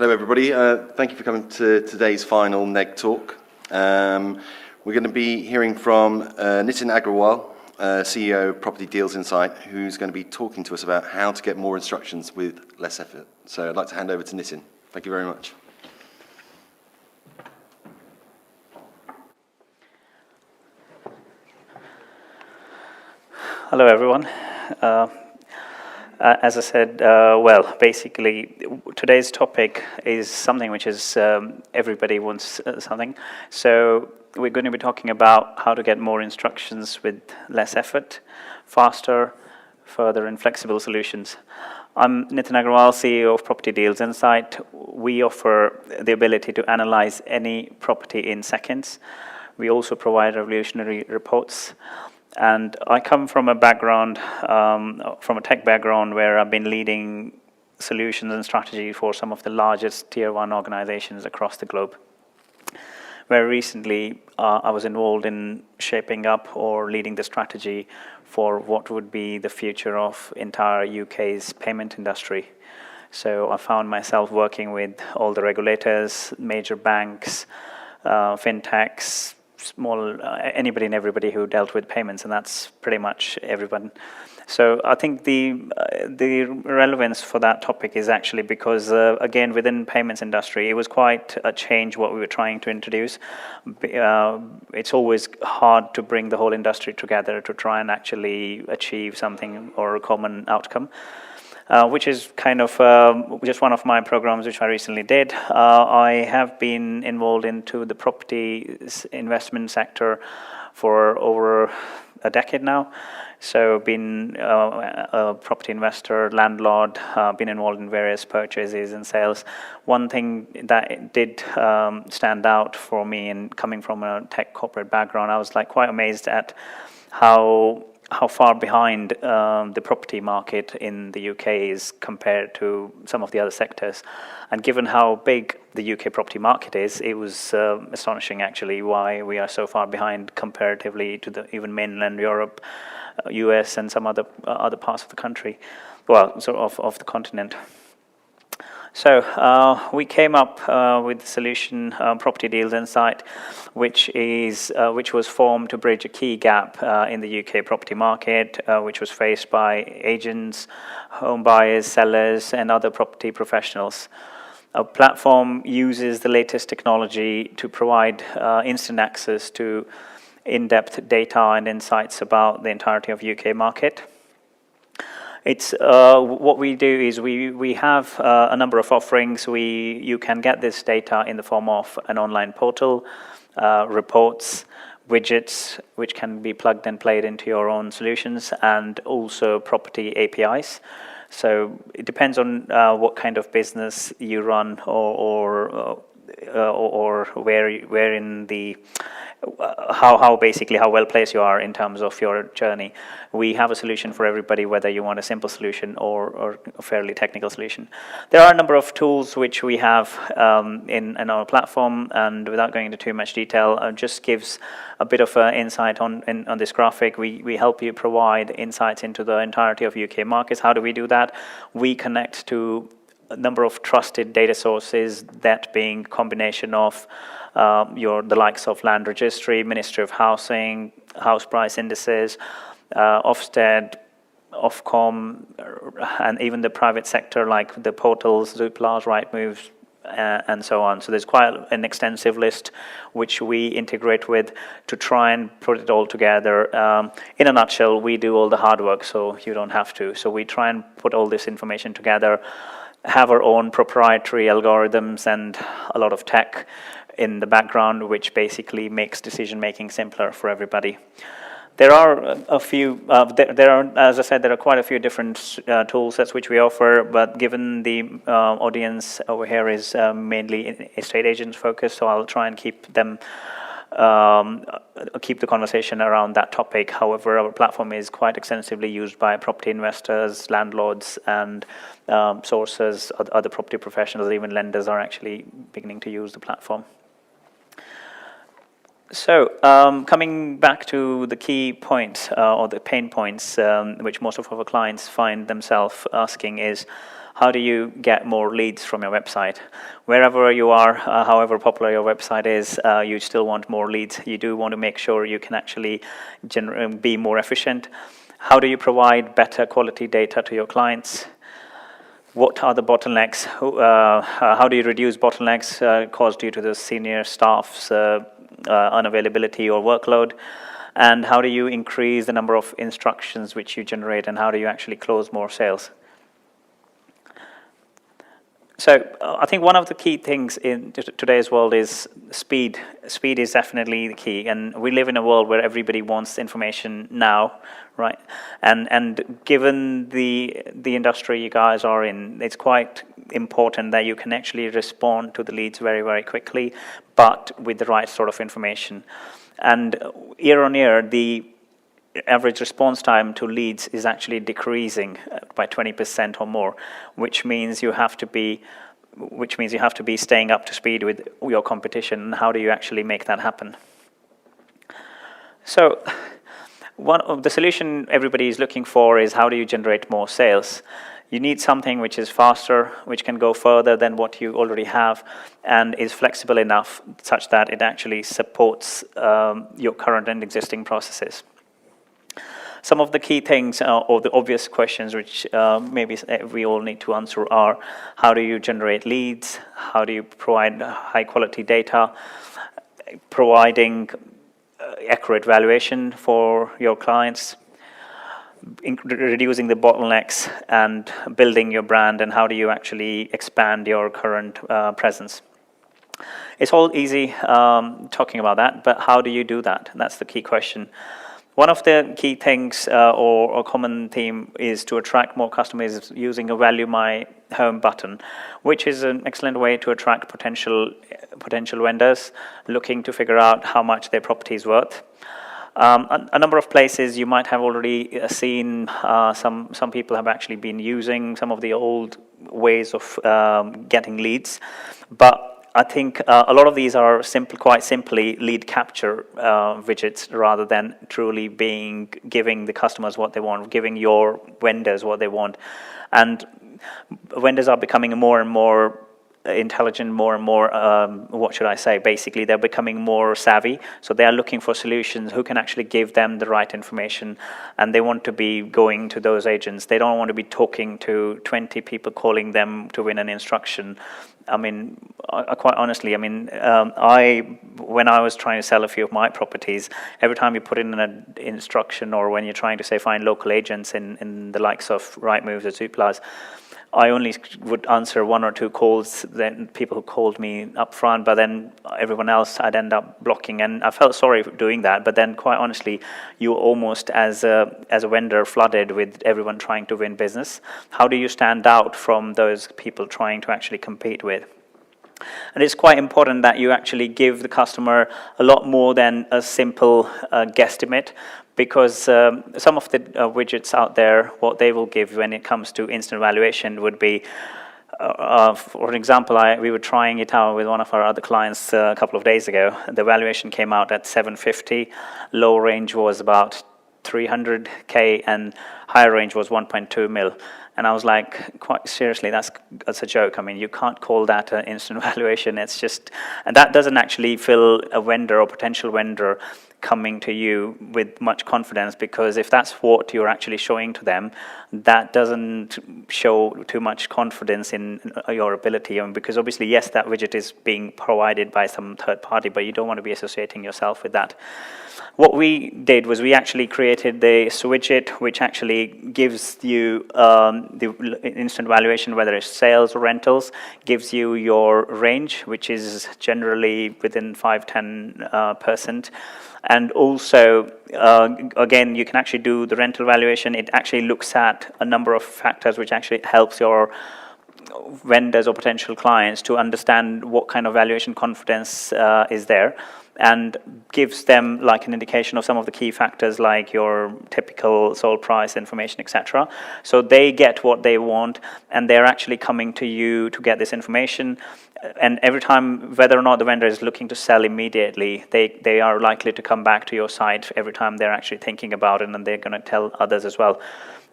Hello everybody, thank you for coming to today's final Neg Talk. We're going to be hearing from Nitin Aggarwal, CEO of Property Deals Insight, who's going to be talking to us about how to get more instructions with less effort. So I'd like to hand over to Nitin. Thank you very much. Hello everyone. As I said, basically today's topic is something which is everybody wants something. So we're going to be talking about how to get more instructions with less effort, faster, further and flexible solutions. I'm Nitin Aggarwal, CEO of Property Deals Insight. We offer the ability to analyze any property in seconds. We also provide revolutionary reports. And I come from a background, from a tech background, where I've been leading solutions and strategy for some of the largest tier 1 organizations across the globe. Very recently, I was involved in shaping up or leading the strategy for what would be the future of entire UK's payment industry. So I found myself working with all the regulators, major banks, fintechs, anybody and everybody who dealt with payments, and that's pretty much everyone. So I think the relevance for that topic is actually because, again, within payments industry, it was quite a change what we were trying to introduce. It's always hard to bring the whole industry together to try and actually achieve something or a common outcome. Which is kind of just one of my programs which I recently did. I have been involved into the property investment sector for over a decade now. So been a property investor, landlord, been involved in various purchases and sales. One thing that did stand out for me, and coming from a tech corporate background, I was quite amazed at how far behind the property market in the UK is compared to some of the other sectors. And given how big the UK property market is, it was astonishing actually why we are so far behind comparatively to even mainland Europe, US and some other parts of the country, of the continent. So we came up with the solution, Property Deals Insight, which was formed to bridge a key gap in the UK property market, which was faced by agents, home buyers, sellers, and other property professionals. Our platform uses the latest technology to provide instant access to in-depth data and insights about the entirety of UK market. It's what we do is we have a number of offerings. You can get this data in the form of an online portal, reports, widgets, which can be plugged and played into your own solutions, and also property APIs. So it depends on what kind of business you run or where in the how well placed you are in terms of your journey. We have a solution for everybody, whether you want a simple solution or a fairly technical solution. There are a number of tools which we have in our platform, and without going into too much detail, just gives a bit of insight on this graphic. We help you provide insights into the entirety of UK markets. How do we do that? We connect to a number of trusted data sources, that being combination of the likes of Land Registry, Ministry of Housing, house price indices, Ofsted, Ofcom, and even the private sector like the portals, Zoopla, Rightmove, and so on. So there's quite an extensive list which we integrate with to try and put it all together. In a nutshell, we do all the hard work, so you don't have to. So we try and put all this information together, have our own proprietary algorithms and a lot of tech in the background, which basically makes decision-making simpler for everybody. There are a few, as I said, there are quite a few different tool sets which we offer, but given the audience over here is mainly estate agents focused, so I'll try and keep the conversation around that topic. However, our platform is quite extensively used by property investors, landlords, and sources, other property professionals, even lenders are actually beginning to use the platform. So, coming back to the key points or the pain points which most of our clients find themselves asking is, how do you get more leads from your website? Wherever you are, however popular your website is, you still want more leads. You do want to make sure you can actually be more efficient. How do you provide better quality data to your clients? What are the bottlenecks? How do you reduce bottlenecks caused due to the senior staff's unavailability or workload? And how do you increase the number of instructions which you generate, and how do you actually close more sales? So I think one of the key things in today's world is speed. Speed is definitely the key, and we live in a world where everybody wants information now, right? And given the industry you guys are in, it's quite important that you can actually respond to the leads very, very quickly, but with the right sort of information. And year on year, the average response time to leads is actually decreasing by 20% or more, which means you have to be staying up to speed with your competition. And how do you actually make that happen? So one of the solution everybody is looking for is, how do you generate more sales? You need something which is faster, which can go further than what you already have, and is flexible enough such that it actually supports your current and existing processes. Some of the key things or the obvious questions which maybe we all need to answer are, how do you generate leads? How do you provide high quality data? Providing accurate valuation for your clients? Reducing the bottlenecks and building your brand, and how do you actually expand your current presence? It's all easy talking about that, but how do you do that? That's the key question. One of the key things or a common theme is to attract more customers using a Value My Home button, which is an excellent way to attract potential vendors looking to figure out how much their property is worth. A number of places you might have already seen, some people have actually been using some of the old ways of getting leads, but I think a lot of these are quite simply lead capture widgets, rather than truly giving the customers what they want, giving your vendors what they want. And vendors are becoming more and more intelligent, more and more, what should I say, basically they're becoming more savvy, so they are looking for solutions who can actually give them the right information, and they want to be going to those agents. They don't want to be talking to 20 people calling them to win an instruction. I mean, quite honestly, I mean, when I was trying to sell a few of my properties, every time you put in an instruction, or when you're trying to say find local agents in the likes of Rightmove or Zooplas, I only would answer one or two calls, then people who called me up front, but then everyone else I'd end up blocking, and I felt sorry for doing that. But then, quite honestly, you almost as a vendor flooded with everyone trying to win business. How do you stand out from those people trying to actually compete with? And it's quite important that you actually give the customer a lot more than a simple guesstimate, because some of the widgets out there, what they will give when it comes to instant valuation would be, for example, we were trying it out with one of our other clients a couple of days ago. The valuation came out at 750, low range was about 300k, and higher range was 1.2 mil. And I was like, quite seriously, that's a joke. I mean, you can't call that an instant valuation. It's just, and that doesn't actually fill a vendor or potential vendor coming to you with much confidence, because if that's what you're actually showing to them, that doesn't show too much confidence in your ability. I mean, because obviously, yes, that widget is being provided by some third party, but you don't want to be associating yourself with that. What we did was we actually created this widget, which actually gives you the instant valuation, whether it's sales or rentals, gives you your range, which is generally within 5-10%. And also, again, you can actually do the rental valuation. It actually looks at a number of factors, which actually helps your vendors or potential clients to understand what kind of valuation confidence is there, and gives them like an indication of some of the key factors, like your typical sold price information, etc. So they get what they want, and they're actually coming to you to get this information. And every time, whether or not the vendor is looking to sell immediately, they are likely to come back to your site every time they're actually thinking about it, and they're going to tell others as well.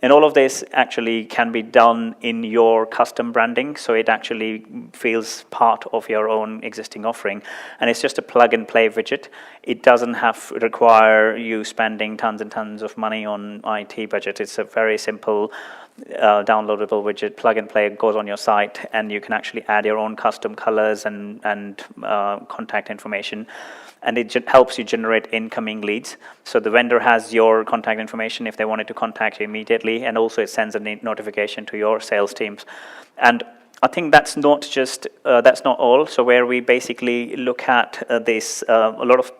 And all of this actually can be done in your custom branding, so it actually feels part of your own existing offering. And it's just a plug-and-play widget. It doesn't require you spending tons and tons of money on IT budget. It's a very simple downloadable widget, plug-and-play, goes on your site, and you can actually add your own custom colors and contact information. And it helps you generate incoming leads. So the vendor has your contact information if they wanted to contact you immediately, and also it sends a notification to your sales teams. And I think that's not all. So where we basically look at this, a lot of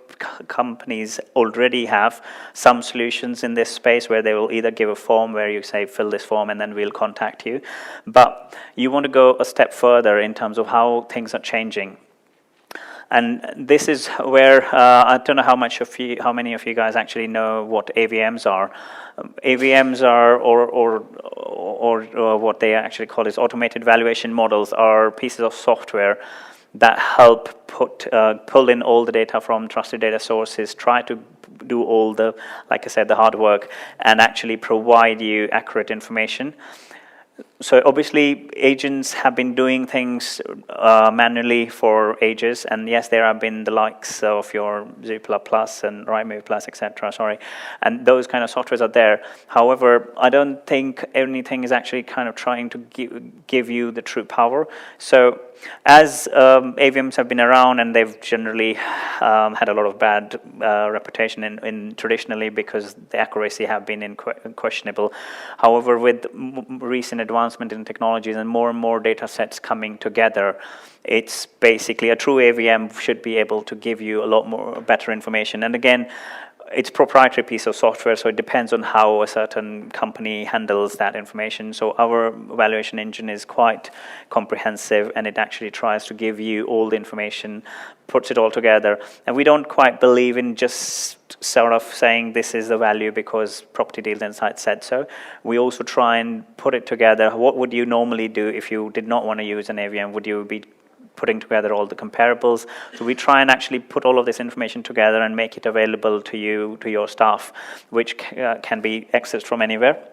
companies already have some solutions in this space where they will either give a form where you say, fill this form and then we'll contact you. But you want to go a step further in terms of how things are changing. And this is where I don't know how many of you guys actually know what AVMs are. AVMs are, or what they actually call is automated valuation models, are pieces of software that help pull in all the data from trusted data sources, try to do all the, like I said, the hard work, and actually provide you accurate information. So obviously, agents have been doing things manually for ages, and yes, there have been the likes of your Zoopla Plus and Rightmove Plus, etc. And those kind of softwares are there. However, I don't think anything is actually kind of trying to give you the true power. So as AVMs have been around, and they've generally had a lot of bad reputation in traditionally because the accuracy have been questionable. However, with recent advancement in technologies and more data sets coming together, it's basically a true AVM should be able to give you a lot more better information. And again, it's a proprietary piece of software, so it depends on how a certain company handles that information. So our valuation engine is quite comprehensive, and it actually tries to give you all the information, puts it all together. And we don't quite believe in just sort of saying this is the value because Property Deals Insight said so. We also try and put it together. What would you normally do if you did not want to use an AVM? Would you be putting together all the comparables? So we try and actually put all of this information together and make it available to you, to your staff, which can be accessed from anywhere.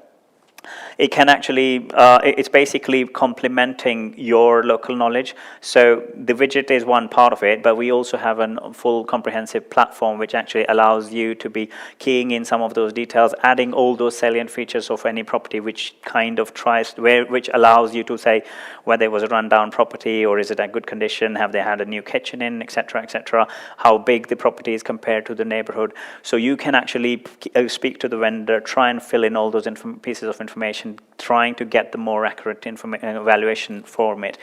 It can actually, it's basically complementing your local knowledge. So the widget is one part of it, but we also have a full comprehensive platform which actually allows you to be keying in some of those details, adding all those salient features of any property, which kind of which allows you to say whether it was a rundown property or is it a good condition, have they had a new kitchen in, etc., how big the property is compared to the neighborhood. So you can actually speak to the vendor, try and fill in all those pieces of information, trying to get the more accurate valuation from it.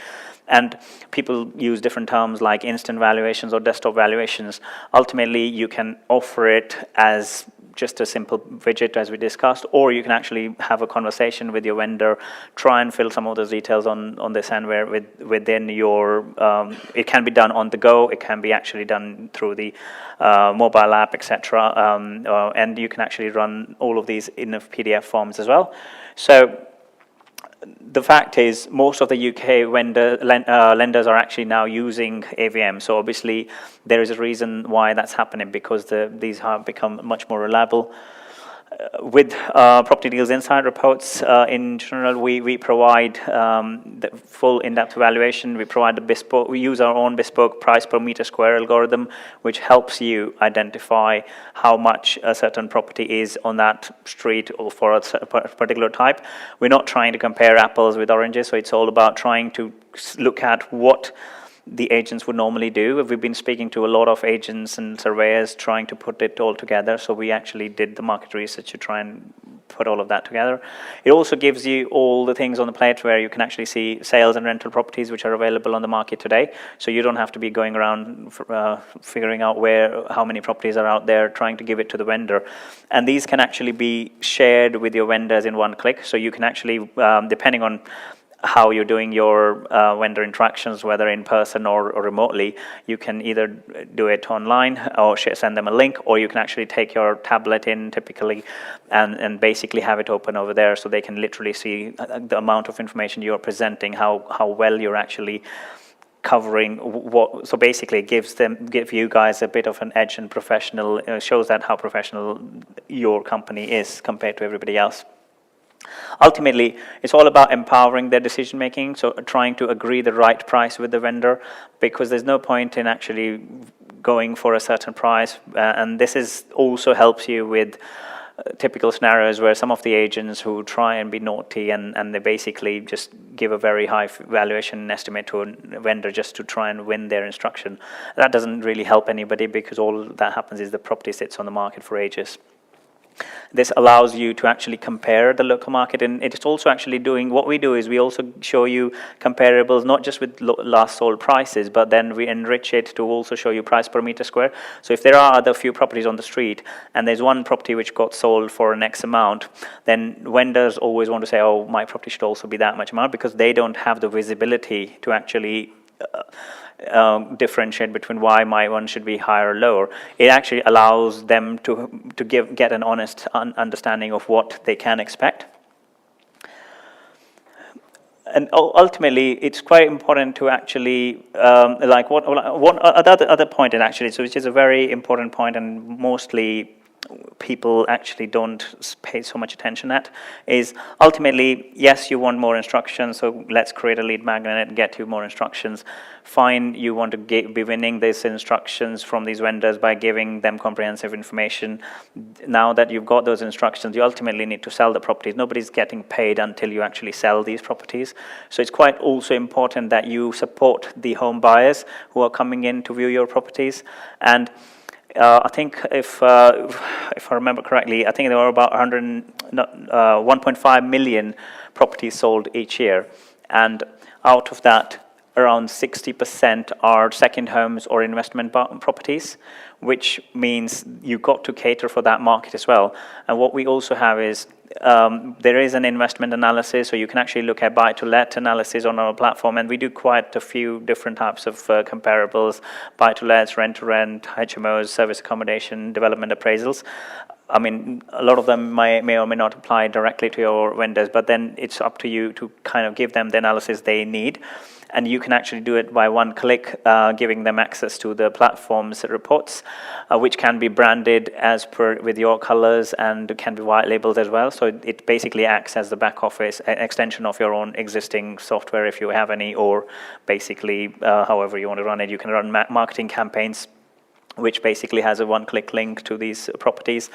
And people use different terms like instant valuations or desktop valuations. Ultimately, you can offer it as just a simple widget, as we discussed, or you can actually have a conversation with your vendor, try and fill some of those details on this end where within your, it can be done on the go, it can be actually done through the mobile app, etc. And you can actually run all of these in PDF forms as well. So the fact is, most of the UK lenders are actually now using AVM. So obviously, there is a reason why that's happening, because these have become much more reliable. With Property Deals Insight reports, in general, we provide the full in-depth evaluation. We provide we use our own bespoke price per meter square algorithm, which helps you identify how much a certain property is on that street or for a particular type. We're not trying to compare apples with oranges, so it's all about trying to look at what the agents would normally do. We've been speaking to a lot of agents and surveyors trying to put it all together, so we actually did the market research to try and put all of that together. It also gives you all the things on the plate where you can actually see sales and rental properties which are available on the market today, so you don't have to be going around figuring out how many properties are out there, trying to give it to the vendor. And these can actually be shared with your vendors in one click, so you can actually, depending on how you're doing your vendor interactions, whether in person or remotely, you can either do it online or send them a link, or you can actually take your tablet in typically and basically have it open over there, so they can literally see the amount of information you're presenting, how well you're actually covering what. So basically it give you guys a bit of an edge and professional, shows that how professional your company is compared to everybody else. Ultimately, it's all about empowering their decision making, so trying to agree the right price with the vendor, because there's no point in actually going for a certain price. And this is also helps you with typical scenarios where some of the agents who try and be naughty and they basically just give a very high valuation estimate to a vendor just to try and win their instruction. That doesn't really help anybody, because all that happens is the property sits on the market for ages. This allows you to actually compare the local market, and it's also actually doing what we do is we also show you comparables, not just with last sold prices, but then we enrich it to also show you price per meter square. So if there are other few properties on the street and there's one property which got sold for an X amount, then vendors always want to say, oh, my property should also be that much amount, because they don't have the visibility to actually differentiate between why my one should be higher or lower. It actually allows them to get an honest understanding of what they can expect. And ultimately, it's quite important to actually, like what other point, and actually, so which is a very important point, and mostly people actually don't pay so much attention at, is ultimately, yes, you want more instructions, so let's create a lead magnet and get you more instructions. Fine, you want to be winning these instructions from these vendors by giving them comprehensive information. Now that you've got those instructions, you ultimately need to sell the properties. Nobody's getting paid until you actually sell these properties. So it's quite also important that you support the home buyers who are coming in to view your properties. And I think if I remember correctly, I think there were about 1.5 million properties sold each year, and out of that, around 60% are second homes or investment properties, which means you've got to cater for that market as well. And what we also have is there is an investment analysis, so you can actually look at buy-to-let analysis on our platform, and we do quite a few different types of comparables: buy-to-lets, rent-to-rent, HMOs, service accommodation, development appraisals. I mean, a lot of them may or may not apply directly to your vendors, but then it's up to you to kind of give them the analysis they need. And you can actually do it by one click, giving them access to the platform's reports, which can be branded as per with your colors and can be white labeled as well. So it basically acts as the back office extension of your own existing software, if you have any, or basically however you want to run it. You can run marketing campaigns, which basically has a one-click link to these properties.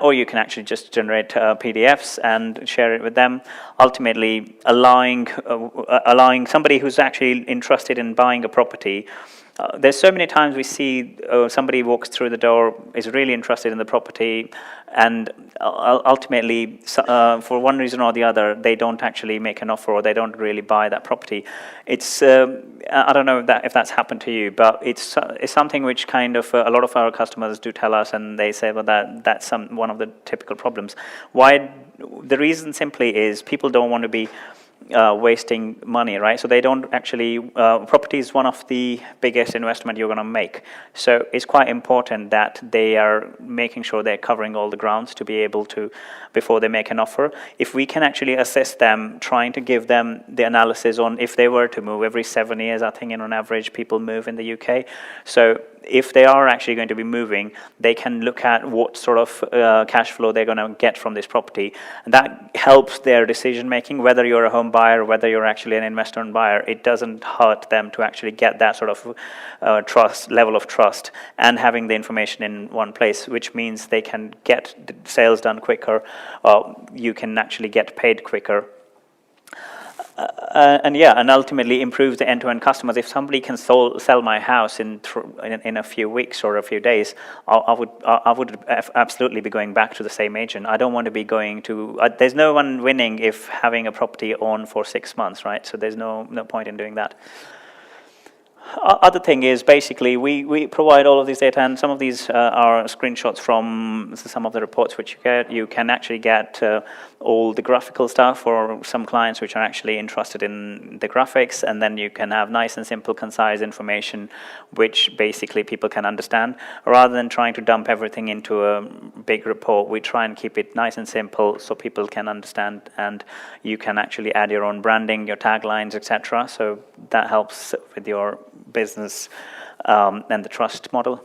Or you can actually just generate PDFs and share it with them, ultimately allowing somebody who's actually interested in buying a property. There's so many times we see somebody walks through the door, is really interested in the property, and ultimately, for one reason or the other, they don't actually make an offer, or they don't really buy that property. It's I don't know if that's happened to you, but it's something which kind of a lot of our customers do tell us, and they say, well, that's one of the typical problems. Why? The reason simply is people don't want to be wasting money, right? So they don't actually, property is one of the biggest investment you're going to make. So it's quite important that they are making sure they're covering all the grounds to be able to, before they make an offer. If we can actually assist them, trying to give them the analysis on if they were to move every 7 years, I think on average people move in the UK. So if they are actually going to be moving, they can look at what sort of cash flow they're going to get from this property. And that helps their decision making, whether you're a home buyer, whether you're actually an investor and buyer. It doesn't hurt them to actually get that sort of level of trust, and having the information in one place, which means they can get sales done quicker, you can actually get paid quicker. And ultimately improves the end-to-end customers. If somebody can sell my house in a few weeks or a few days, I would absolutely be going back to the same agent. I don't want to be going to. There's no one winning if having a property on for 6 months, right? So there's no point in doing that. Other thing is basically we provide all of this data, and some of these are screenshots from some of the reports which you get. You can actually get all the graphical stuff for some clients which are actually interested in the graphics, and then you can have nice and simple, concise information which basically people can understand. Rather than trying to dump everything into a big report, we try and keep it nice and simple so people can understand, and you can actually add your own branding, your taglines, etc. So that helps with your business and the trust model.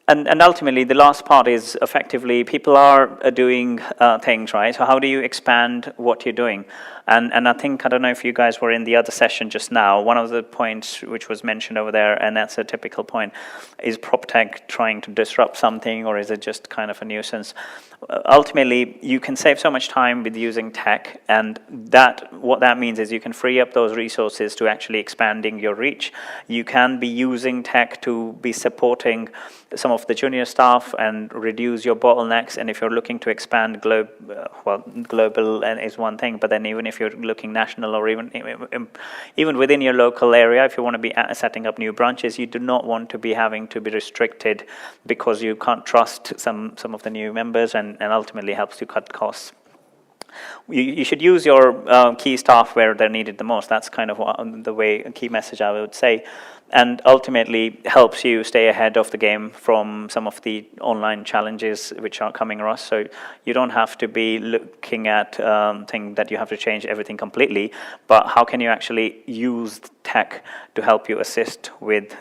And ultimately, the last part is effectively people are doing things, right? So how do you expand what you're doing? And I think, I don't know if you guys were in the other session just now, one of the points which was mentioned over there, and that's a typical point, is PropTech trying to disrupt something, or is it just kind of a nuisance? Ultimately, you can save so much time with using tech, and what that means is you can free up those resources to actually expanding your reach. You can be using tech to be supporting some of the junior staff and reduce your bottlenecks. And if you're looking to expand global is one thing, but then even if you're looking national, or even within your local area, if you want to be setting up new branches, you do not want to be having to be restricted because you can't trust some of the new members, and ultimately helps you cut costs. You should use your key staff where they're needed the most. That's kind of a key message I would say, and ultimately helps you stay ahead of the game from some of the online challenges which are coming across. So you don't have to be looking at thing that you have to change everything completely, but how can you actually use tech to help you assist with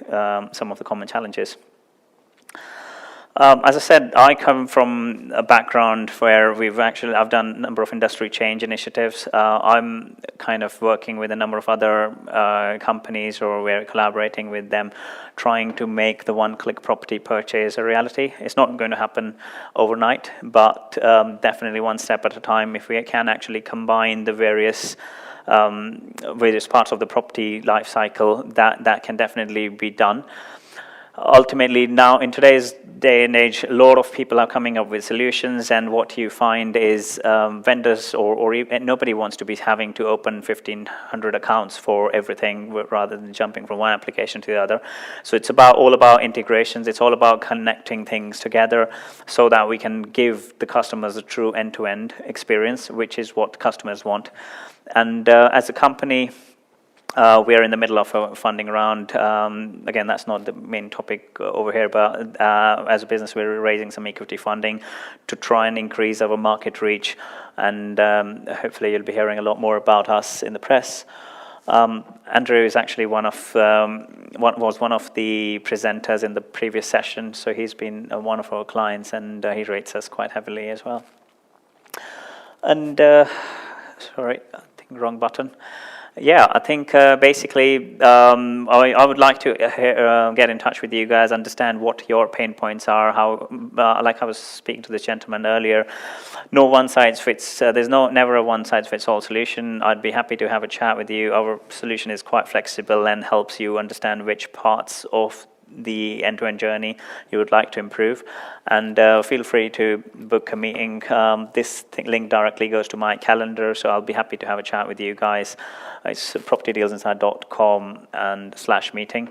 some of the common challenges. As I said, I come from a background where I've done a number of industry change initiatives. I'm kind of working with a number of other companies, or we're collaborating with them, trying to make the one-click property purchase a reality. It's not going to happen overnight, but definitely one step at a time. If we can actually combine the various parts of the property life cycle, that can definitely be done. Ultimately, now in today's day and age, a lot of people are coming up with solutions, and what you find is vendors or even, nobody wants to be having to open 1,500 accounts for everything rather than jumping from one application to the other. So it's all about integrations. It's all about connecting things together so that we can give the customers a true end-to-end experience, which is what customers want. And as a company, we are in the middle of a funding round. Again, that's not the main topic over here, but as a business, we're raising some equity funding to try and increase our market reach. And hopefully you'll be hearing a lot more about us in the press. Andrew is actually was one of the presenters in the previous session, so he's been one of our clients, and he rates us quite heavily as well. And, sorry, I think wrong button. Yeah, I think basically I would like to get in touch with you guys, understand what your pain points are, how, like I was speaking to this gentleman earlier, no one size fits, there's never a one size fits all solution. I'd be happy to have a chat with you. Our solution is quite flexible and helps you understand which parts of the end-to-end journey you would like to improve, and feel free to book a meeting. This link directly goes to my calendar, so I'll be happy to have a chat with you guys. It's propertydealsinside.com/meeting.